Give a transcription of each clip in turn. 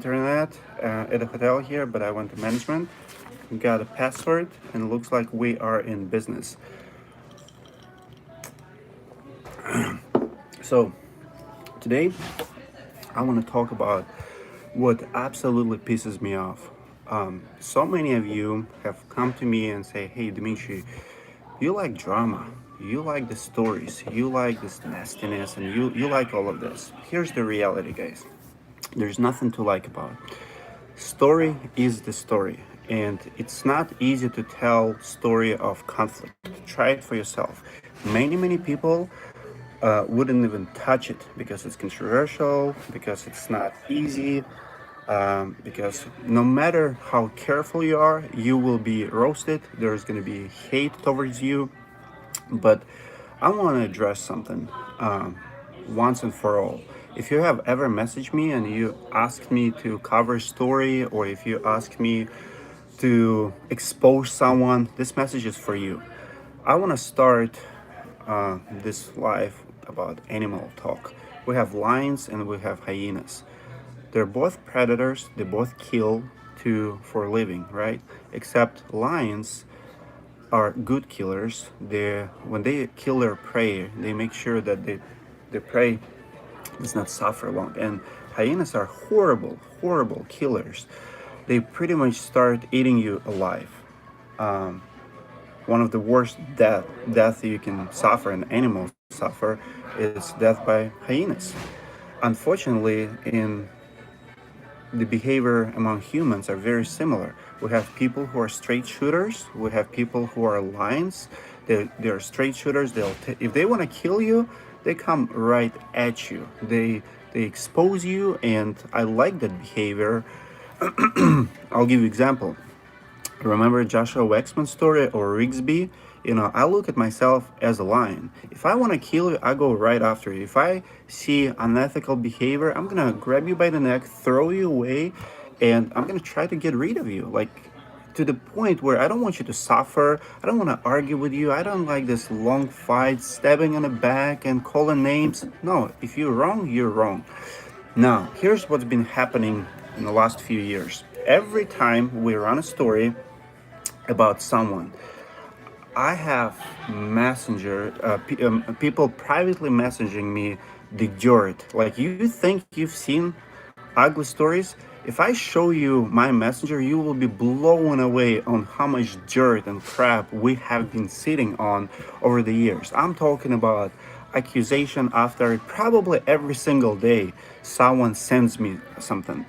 internet at a hotel here, but I went to management, got a password, and it looks like we are in business. So today I want to talk about what absolutely pisses me off. So many of you have come to me and say, "Hey, Dimitri, you like drama, you like the stories, you like this nastiness, and you like all of this." Here's the reality, guys. There's nothing to like about it. Story is the story, and it's not easy to tell story of conflict. Try it for yourself. Many people wouldn't even touch it because it's controversial, because it's not easy, because no matter how careful you are, you will be roasted. There's going to be hate towards you. But I want to address something once and for all. If you have ever messaged me and you asked me to cover a story, or if you ask me to expose someone, this message is for you. I want to start this live about animal talk. We have lions and we have hyenas. They're both predators. They both kill to for a living, right? Except lions are good killers. They when they kill their prey, they make sure that the prey does not suffer long. And hyenas are horrible killers. They pretty much start eating you alive. One of the worst death you can suffer and animals suffer is death by hyenas. Unfortunately, in the behavior among humans are very similar. We have people who are straight shooters. We have people who are lions. They're straight shooters. If they want to kill you, they come right at you. They expose you, and I like that behavior. I'll give you example. Remember Joshua Waxman's story or Rigsby? I look at myself as a lion. If I want to kill you, I go right after you. If I see unethical behavior, I'm gonna grab you by the neck, throw you away, and I'm gonna try to get rid of you. Like, to the point where I don't want you to suffer. I don't want to argue with you. I don't like this long fight, stabbing on the back and calling names. No, if you're wrong, you're wrong. Now, here's what's been happening in the last few years. Every time we run a story about someone, I have people privately messaging me the dirt. Like, you think you've seen ugly stories? If I show you my messenger, you will be blown away on how much dirt and crap we have been sitting on over the years. I'm talking about accusation after probably every single day someone sends me something.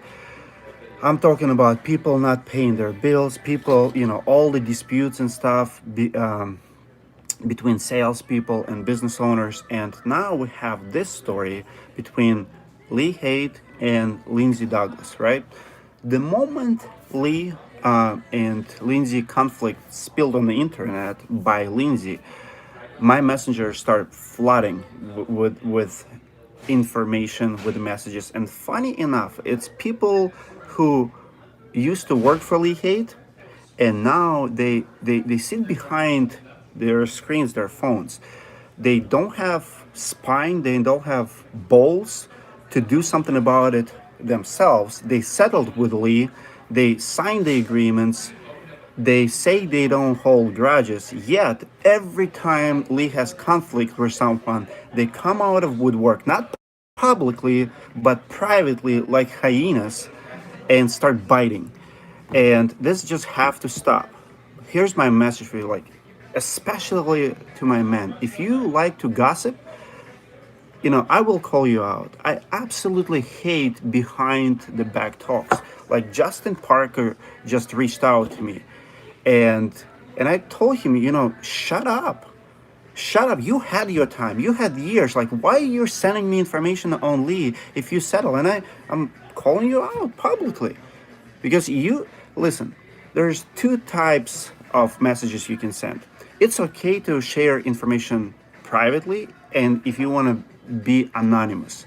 I'm talking about people not paying their bills, people, all the disputes and stuff between salespeople and business owners. And now we have this story between Lee Haight and Lindsay Douglas, right? The moment Lee and Lindsay conflict spilled on the internet by Lindsay, my messenger started flooding with information, with messages. And funny enough, it's people who used to work for Lee Haight, and now they sit behind their screens, their phones. They don't have spine, they don't have balls to do something about it themselves. They settled with Lee, they signed the agreements, they say they don't hold grudges, yet every time Lee has conflict with someone, they come out of woodwork, not publicly, but privately, like hyenas, and start biting. And this just have to stop. Here's my message for you, like, especially to my men. If you like to gossip, I will call you out. I absolutely hate behind the back talks. Like, Justin Parker just reached out to me, and I told him, shut up. Shut up. You had your time. You had years. Like, why you're sending me information on Lee if you settle? And I'm calling you out publicly. Because listen, there's two types of messages you can send. It's okay to share information privately, and if you want to be anonymous,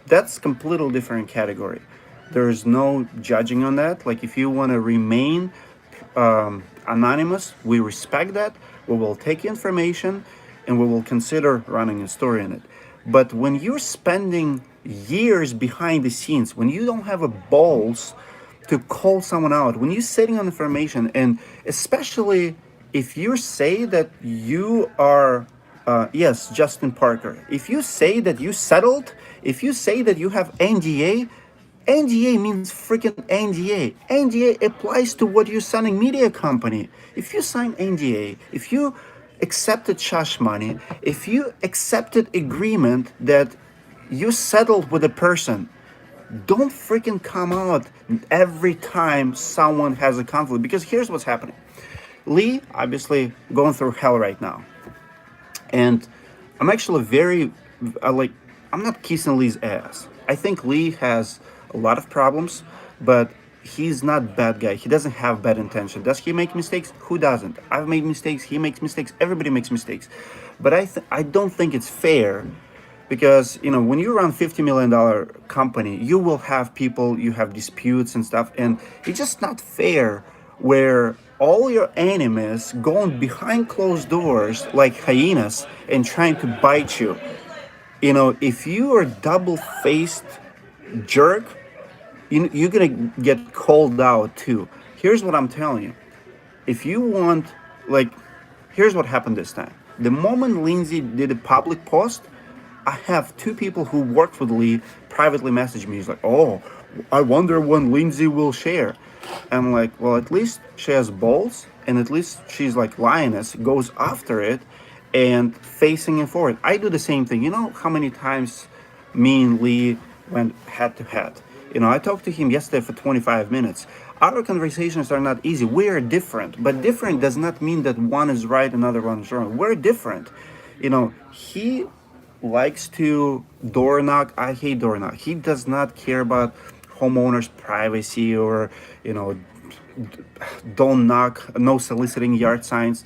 that's completely different category. There's no judging on that. Like, if you want to remain anonymous, we respect that. We will take information and we will consider running a story in it. But when you're spending years behind the scenes, when you don't have a balls to call someone out, when you're sitting on information, and especially if you say that you are, yes, Justin Parker, if you say that you settled, if you say that you have NDA, NDA means freaking NDA. NDA applies to what you're signing media company. If you sign NDA, if you accepted cash money, if you accepted agreement that you settled with a person, don't freaking come out every time someone has a conflict, because here's what's happening. Lee obviously going through hell right now, and I'm actually very like, I'm not kissing Lee's ass. I think Lee has a lot of problems, but he's not bad guy. He doesn't have bad intention. Does he make mistakes? Who doesn't? I've made mistakes. He makes mistakes. Everybody makes mistakes. But I don't think it's fair, because when you run $50 million company, you will have people, you have disputes and stuff, and it's just not fair where all your enemies going behind closed doors like hyenas and trying to bite you. If you are double-faced jerk, you're gonna get called out too. Here's what I'm telling you. If you want, like, here's what happened this time. The moment Lindsay did a public post, I have two people who worked with Lee privately message me. He's like, "Oh, I wonder when Lindsay will share." I'm like, well, at least she has balls, and at least she's like lioness, goes after it and facing it forward. I do the same thing. You know how many times me and Lee went head to head? I talked to him yesterday for 25 minutes. Our conversations are not easy. We're different, but different does not mean that one is right, another one is wrong. We're different. He likes to door knock. I hate door knock. He does not care about homeowners' privacy, or don't knock, no soliciting yard signs.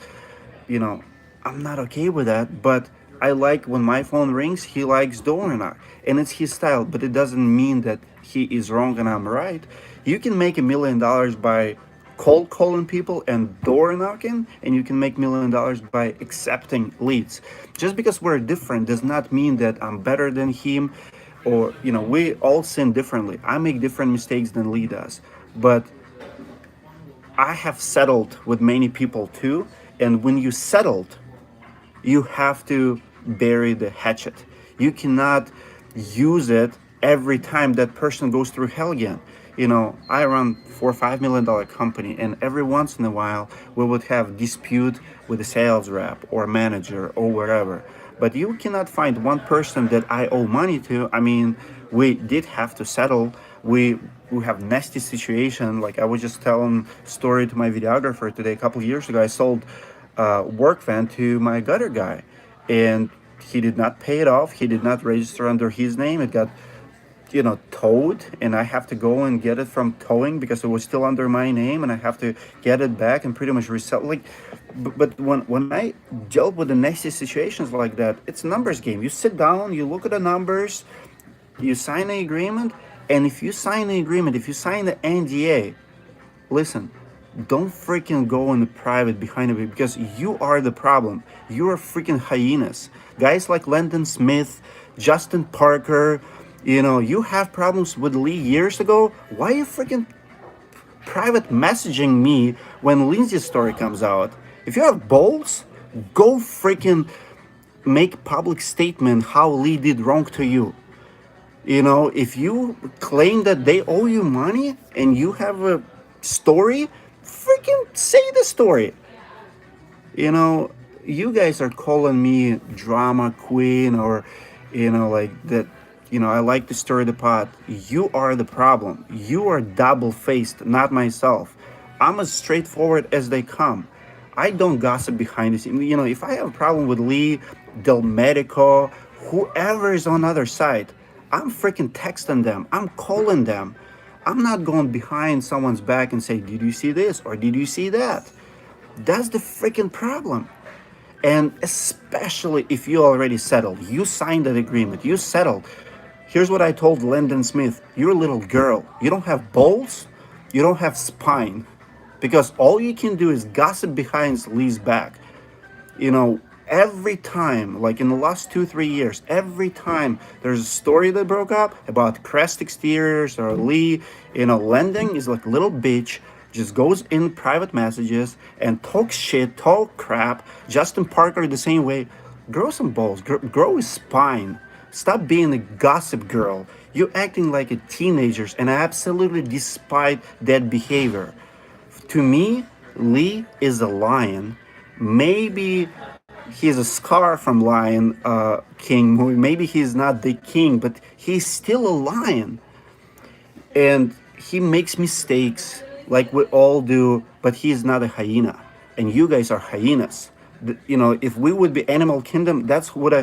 I'm not okay with that, but I like when my phone rings, he likes door knock, and it's his style, but it doesn't mean that he is wrong and I'm right. You can make $1 million by cold calling people and door knocking, and you can make $1 million by accepting leads. Just because we're different does not mean that I'm better than him, or we all sin differently. I make different mistakes than Lee does, but I have settled with many people too, and when you settled, you have to bury the hatchet. You cannot use it every time that person goes through hell again. I run $4 or $5 million company, and every once in a while we would have dispute with a sales rep or manager or wherever. But you cannot find one person that I owe money to. I mean, we did have to settle. We have nasty situation. Like, I was just telling story to my videographer today. A couple of years ago, I sold work van to my gutter guy, and he did not pay it off. He did not register under his name. It got towed, and I have to go and get it from towing because it was still under my name, and I have to get it back and pretty much resell. Like, but when I dealt with the nasty situations like that, it's a numbers game. You sit down, you look at the numbers, you sign an agreement, and if you sign the agreement, if you sign the NDA, listen, don't freaking go in the private behind it, because you are the problem. You are freaking hyenas. Guys like Landon Smith, Justin Parker, you have problems with Lee years ago. Why are you freaking private messaging me when Lindsay's story comes out? If you have balls, go freaking make public statement how Lee did wrong to you. If you claim that they owe you money and you have a story, freaking say the story. You guys are calling me drama queen, or like that. I like to stir the pot. You are the problem. You are double-faced, not myself. I'm as straightforward as they come. I don't gossip behind the scenes. If I have a problem with Lee, Del Medico, whoever is on the other side, I'm freaking texting them. I'm calling them. I'm not going behind someone's back and say, did you see this or did you see that? That's the freaking problem. And especially if you already settled, you signed that agreement, you settled. Here's what I told Landon Smith. You're a little girl. You don't have balls. You don't have spine. Because all you can do is gossip behind Lee's back. every time, like in the last 2 3 years, every time there's a story that broke up about Crest Exteriors or Lee, Lending is like little bitch, just goes in private messages and talks shit, talk crap. Justin Parker the same way. Grow some balls, grow a spine. Stop being a gossip girl. You're acting like a teenager, and I absolutely despise that behavior. To me, Lee is a lion. Maybe he's a scar from Lion King movie. Maybe he's not the king, but he's still a lion. And he makes mistakes like we all do, but he's not a hyena. And you guys are hyenas. If we would be animal kingdom, that's what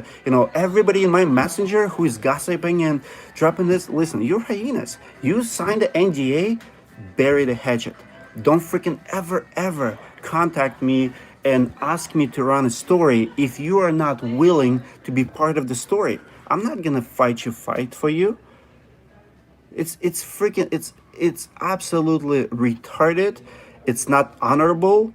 everybody in my messenger who is gossiping and dropping this, listen, you're hyenas. You signed the NDA, bury the hatchet. Don't freaking ever contact me and ask me to run a story if you are not willing to be part of the story. I'm not gonna fight for you. It's absolutely retarded. It's not honorable.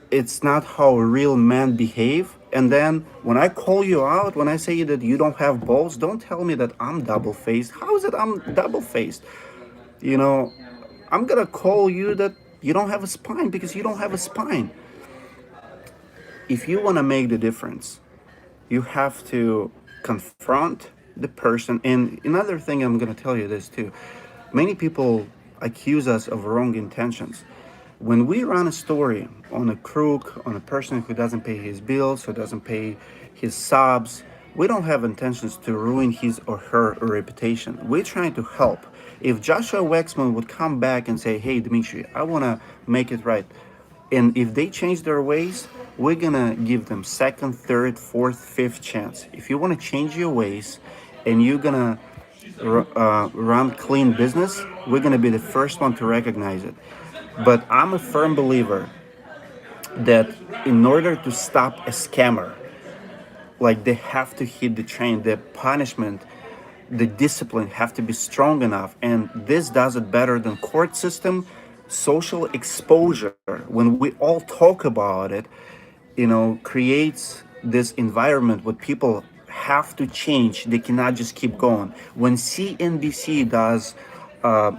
It's not how real men behave. And then when I call you out, when I say that you don't have balls, don't tell me that I'm double faced. How is it I'm double faced? You know, I'm gonna call you that you don't have a spine because you don't have a spine. If you want to make the difference, you have to confront the person. And another thing, I'm going to tell you this too. Many people accuse us of wrong intentions. When we run a story on a crook, on a person who doesn't pay his bills, who doesn't pay his subs, we don't have intentions to ruin his or her reputation. We're trying to help. If Joshua Wexman would come back and say, hey, Dmitry, I want to make it right. And if they change their ways, we're going to give them second, third, fourth, fifth chance. If you want to change your ways and you're going to run clean business, we're going to be the first one to recognize it. But I'm a firm believer that in order to stop a scammer, like they have to hit the train, the punishment, the discipline have to be strong enough. And this does it better than court system, social exposure. When we all talk about it, creates this environment where people have to change. They cannot just keep going. When CNBC does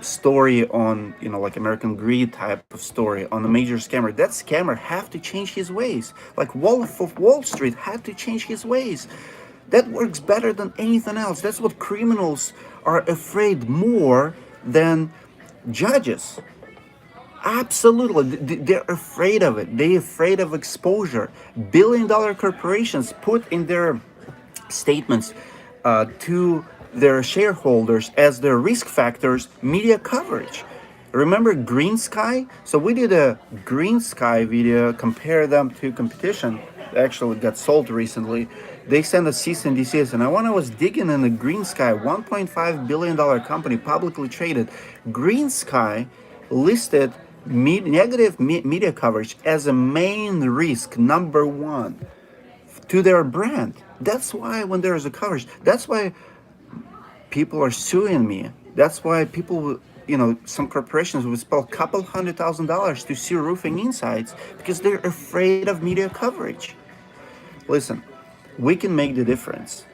story on, like American Greed type of story on a major scammer, that scammer have to change his ways. Like Wolf of Wall Street had to change his ways. That works better than anything else. That's what criminals are afraid more than judges. Absolutely. They're afraid of it. They're afraid of exposure. Billion-dollar corporations put in their statements to their shareholders as their risk factors media coverage. Remember Green Sky? So we did a Green Sky video, compare them to competition. Actually got sold recently. They sent a cease and desist, and when I was digging in the Green Sky, $1.5 billion company, publicly traded, Green Sky listed negative media coverage as a main risk, number one, to their brand. That's why when there is a coverage, that's why people are suing me. That's why people, some corporations will spend a couple $100,000 to see roofing insights because they're afraid of media coverage. Listen, we can make the difference,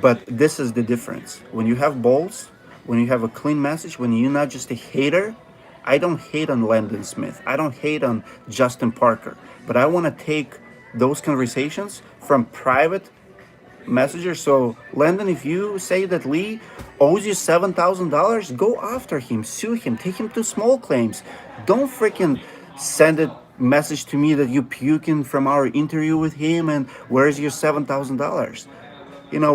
but this is the difference. When you have balls, when you have a clean message, when you're not just a hater. I don't hate on Landon Smith. I don't hate on Justin Parker. But I want to take those conversations from private messengers. So, Landon, if you say that Lee owes you $7,000, go after him, sue him, take him to small claims. Don't freaking send a message to me that you puking from our interview with him and where's your $7,000?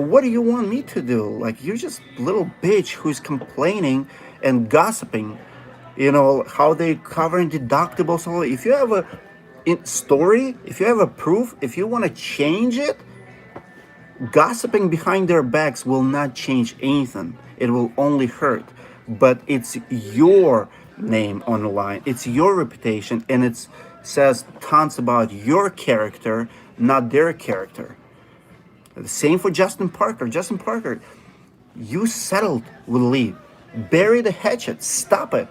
What do you want me to do? Like, you're just a little bitch who's complaining and gossiping. How they covering deductibles. So if you have a story, if you have a proof, if you want to change it, gossiping behind their backs will not change anything. It will only hurt. But it's your name on the line. It's your reputation, and it says tons about your character, not their character. The same for Justin Parker. Justin Parker, you settled with Lee. Bury the hatchet. Stop it.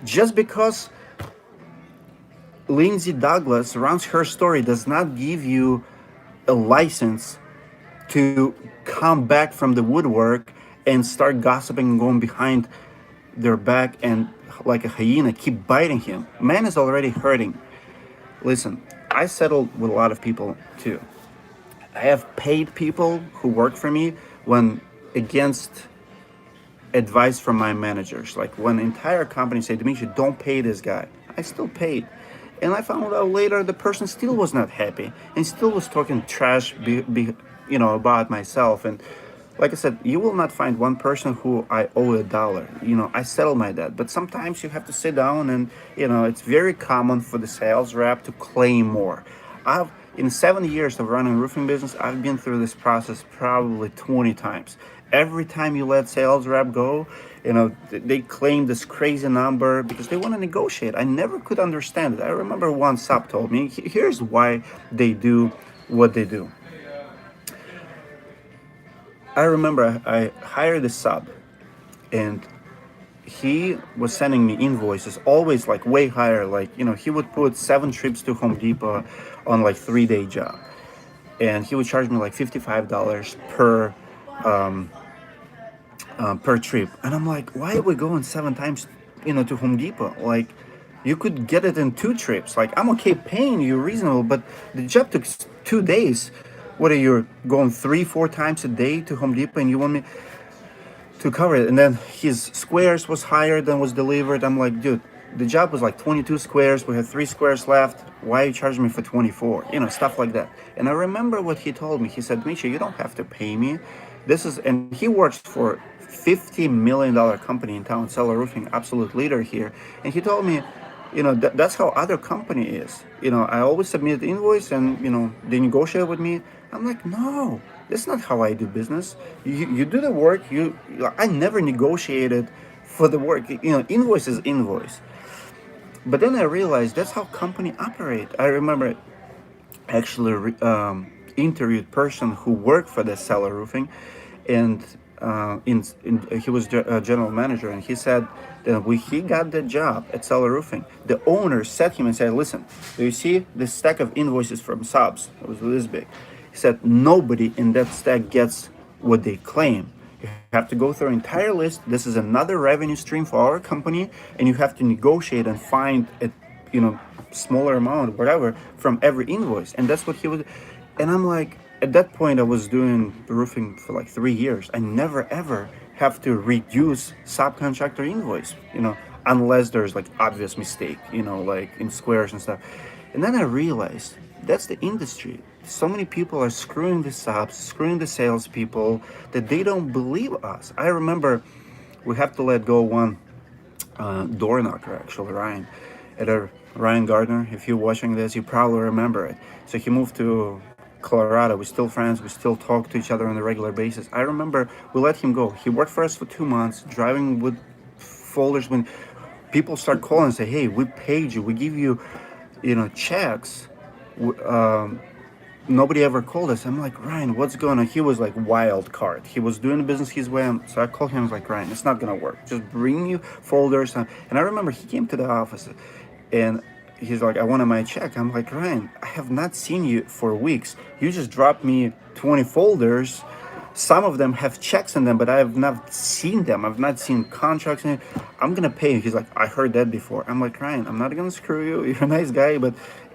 Just because Lindsay Douglas runs her story does not give you a license to come back from the woodwork and start gossiping and going behind their back and like a hyena keep biting him. Man is already hurting. Listen, I settled with a lot of people too. I have paid people who work for me when against advice from my managers. Like when entire company say, Dimitri, don't pay this guy. I still paid. And I found out later the person still was not happy and still was talking trash, about myself. And like I said, you will not find one person who I owe $1. I settle my debt. But sometimes you have to sit down and, it's very common for the sales rep to claim more. In 7 years of running a roofing business, I've been through this process probably 20 times. Every time you let sales rep go, they claim this crazy number because they want to negotiate. I never could understand it. I remember one sub told me, here's why they do what they do. I remember I hired a sub and he was sending me invoices always like way higher. Like, he would put 7 trips to Home Depot on like 3-day job. And he would charge me like $55 per trip. And I'm like, why are we going 7 times, to Home Depot? Like, you could get it in 2 trips. Like, I'm okay paying you reasonable, but the job took 2 days. What are you going 3-4 times a day to Home Depot and you want me to cover it? And then his squares was higher than was delivered. I'm like, dude, the job was like 22 squares. We had 3 squares left. Why are you charging me for 24? Stuff like that. And I remember what he told me. He said, Misha, you don't have to pay me. And he works for $50 million company in town, Cellar Roofing, absolute leader here. And he told me, that's how other company is. I always submit the invoice and, they negotiate with me. I'm like, no, that's not how I do business. You do the work. I never negotiated for the work. Invoice is invoice. But then I realized that's how company operate. I remember actually interviewed person who worked for the Cellar Roofing, and he was a general manager, and he said that when he got the job at Cellar Roofing, the owner sat him and said, listen, do you see this stack of invoices from subs? It was this big. He said, nobody in that stack gets what they claim. You have to go through an entire list. This is another revenue stream for our company, and you have to negotiate and find a, smaller amount, whatever, from every invoice. And that's what he was. And I'm like, at that point, I was doing roofing for like 3 years. I never ever have to reduce subcontractor invoice, unless there's like obvious mistake, like in squares and stuff. And then I realized that's the industry. So many people are screwing the subs, screwing the salespeople that they don't believe us. I remember we have to let go one door knocker, actually, Ryan Gardner. If you're watching this, you probably remember it. So he moved to Colorado. We're still friends. We still talk to each other on a regular basis. I remember we let him go. He worked for us for 2 months, driving with folders. When people start calling and say, hey, we paid you, we give you, checks. Nobody ever called us. I'm like, Ryan, what's going on? He was like wild card. He was doing the business his way. So I called him. I was like, Ryan, it's not going to work. Just bring you folders. And I remember he came to the office and he's like, I wanted my check. I'm like, Ryan, I have not seen you for weeks. You just dropped me 20 folders. Some of them have checks in them, but I have not seen them. I've not seen contracts in it. I'm going to pay you. He's like, I heard that before. I'm like, Ryan, I'm not going to screw you. You're a nice guy.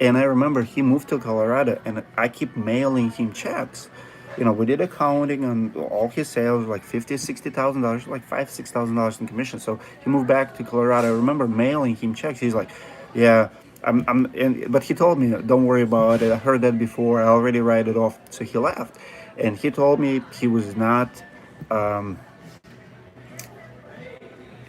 And I remember he moved to Colorado and I keep mailing him checks. We did accounting on all his sales, like $50,000-$60,000, like $5,000-$6,000 in commission. So he moved back to Colorado. I remember mailing him checks. He's like, yeah, but he told me, don't worry about it. I heard that before. I already write it off. So he left. And he told me he was not,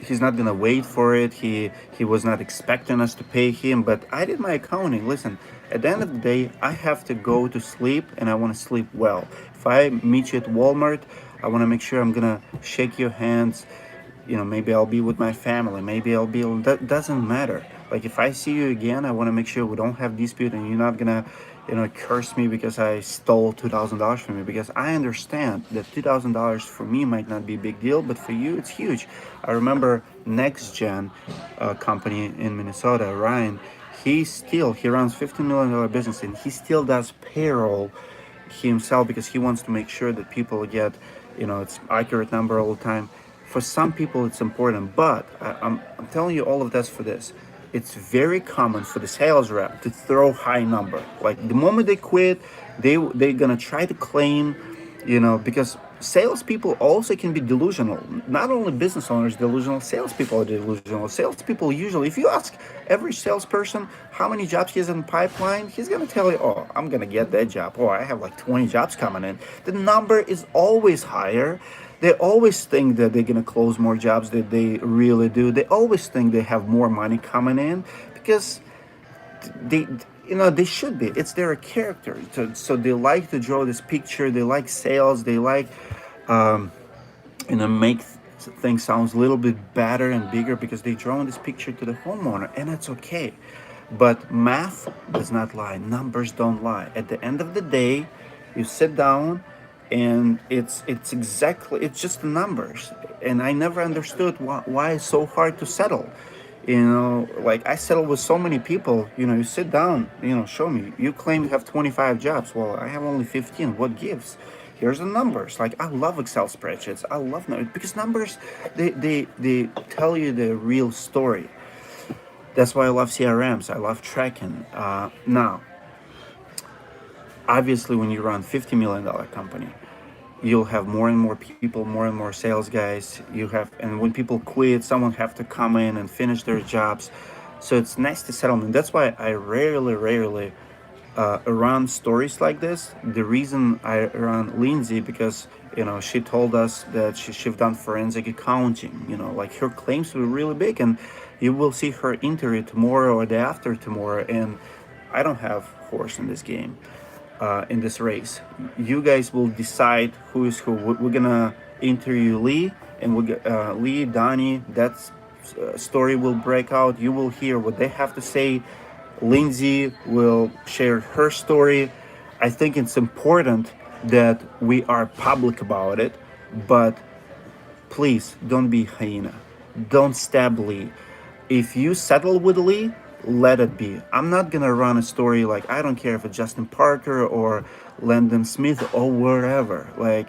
he's not gonna wait for it. He was not expecting us to pay him. But I did my accounting. Listen, at the end of the day, I have to go to sleep, and I want to sleep well. If I meet you at Walmart, I want to make sure I'm gonna shake your hands. Maybe I'll be with my family. Maybe I'll be. That doesn't matter. Like if I see you again, I want to make sure we don't have dispute, and you're not gonna curse me because I stole $2,000 from you, because I understand that $2,000 for me might not be a big deal, but for you it's huge. I remember Next Gen company in Minnesota, Ryan, he runs $15 million business, and he still does payroll himself because he wants to make sure that people get, it's accurate number all the time. For some people, it's important, but I'm telling you all of this for this. It's very common for the sales rep to throw high number. Like the moment they quit, they're gonna try to claim, because salespeople also can be delusional. Not only business owners delusional, salespeople are delusional. Salespeople usually, if you ask every salesperson how many jobs he has in pipeline, he's gonna tell you, "Oh, I'm gonna get that job. Oh, I have like 20 jobs coming in." The number is always higher. They always think that they're gonna close more jobs than they really do. They always think they have more money coming in because they they should be, it's their character. So they like to draw this picture, they like sales, they like make things sounds a little bit better and bigger because they draw this picture to the homeowner, and it's okay. But math does not lie, numbers don't lie. At the end of the day, you sit down and it's just the numbers. And I never understood why it's so hard to settle. Like I settle with so many people. You sit down, show me, you claim you have 25 jobs. Well, I have only 15. What gives? Here's the numbers. Like I love Excel spreadsheets, I love numbers because numbers, they tell you the real story. That's why I love CRMs, I love tracking. Now, obviously, when you run $50 million company, you'll have more and more people, more and more sales guys. And when people quit, someone have to come in and finish their jobs. So it's nice to settle. And that's why I rarely run stories like this. The reason I run Lindsay, because she told us that she's done forensic accounting. Like her claims were really big, and you will see her interview tomorrow or the after tomorrow. And I don't have horse in this game. In this race, you guys will decide who is who. We're gonna interview Lee, and Lee, Donnie. That story will break out. You will hear what they have to say. Lindsay will share her story. I think it's important that we are public about it, but please don't be hyena. Don't stab Lee. If you settle with Lee, let it be. I'm not gonna run a story like, I don't care if it's Justin Parker or Landon Smith or wherever. Like,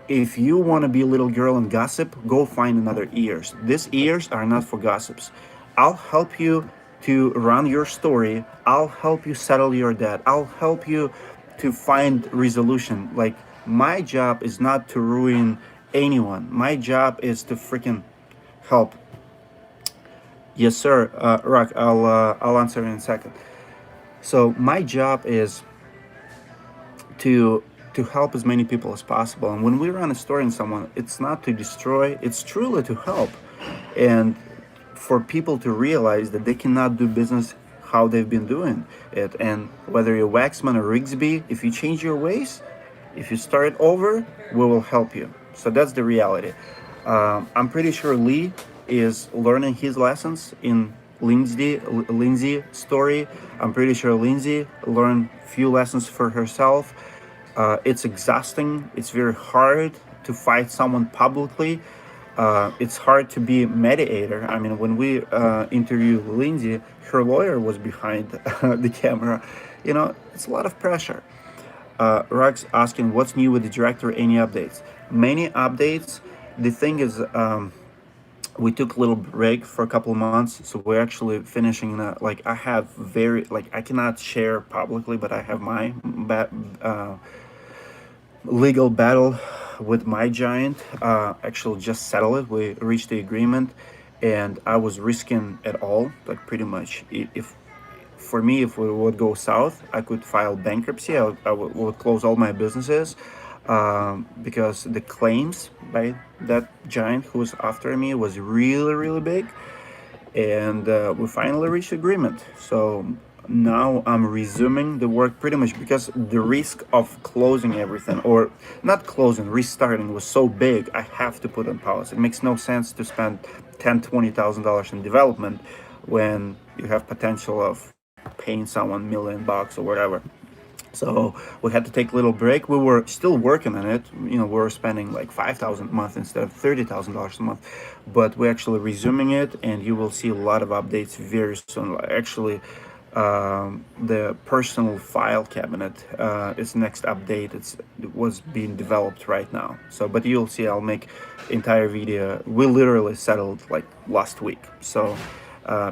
if you want to be a little girl and gossip, go find another ears. These ears are not for gossips. I'll help you to run your story. I'll help you settle your debt. I'll help you to find resolution. Like, my job is not to ruin anyone. My job is to freaking help. Yes, sir. Rock, I'll answer in a second. So my job is to help as many people as possible. And when we run a story on someone, it's not to destroy. It's truly to help, and for people to realize that they cannot do business how they've been doing it. And whether you're Waxman or Rigsby, if you change your ways, if you start over, we will help you. So that's the reality. I'm pretty sure Lee is learning his lessons in Lindsay story. I'm pretty sure Lindsay learned few lessons for herself. It's exhausting. It's very hard to fight someone publicly. It's hard to be a mediator. I mean, when we interviewed Lindsay, her lawyer was behind the camera. It's a lot of pressure. Rug's asking, what's new with the director? Any updates? Many updates. The thing is, we took a little break for a couple of months, so we're actually finishing. I have I cannot share publicly, but I have my legal battle with my giant. Actually, just settle it. We reached the agreement, and I was risking it all, like pretty much. If for me, if we would go south, I could file bankruptcy. I would close all my businesses. Because the claims by that giant who was after me was really, really big, and we finally reached agreement. So now I'm resuming the work pretty much because the risk of closing everything, or not closing, restarting, was so big. I have to put on pause. It makes no sense to spend $10,000-$20,000 in development when you have potential of paying someone $1,000,000 or whatever. So we had to take a little break. We were still working on it. We were spending like $5,000 a month instead of $30,000 a month. But we're actually resuming it, and you will see a lot of updates very soon. Actually, The personal file cabinet is next update. It was being developed right now. So, but you'll see, I'll make entire video. We literally settled like last week. So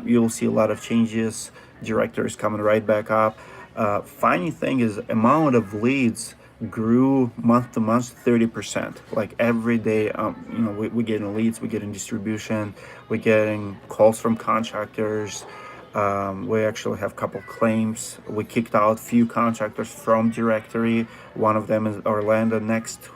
you'll see a lot of changes. Directors coming right back up. Funny thing is, amount of leads grew month to month 30%. Like every day, we're getting leads, we're getting distribution, we're getting calls from contractors. We actually have a couple claims. We kicked out few contractors from directory. One of them is Orlando. Next,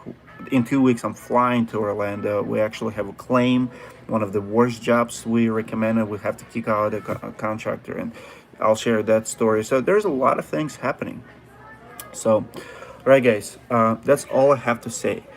in 2 weeks, I'm flying to Orlando. We actually have a claim. One of the worst jobs we recommended. We have to kick out a contractor, and I'll share that story. So there's a lot of things happening. So, all right, guys, that's all I have to say.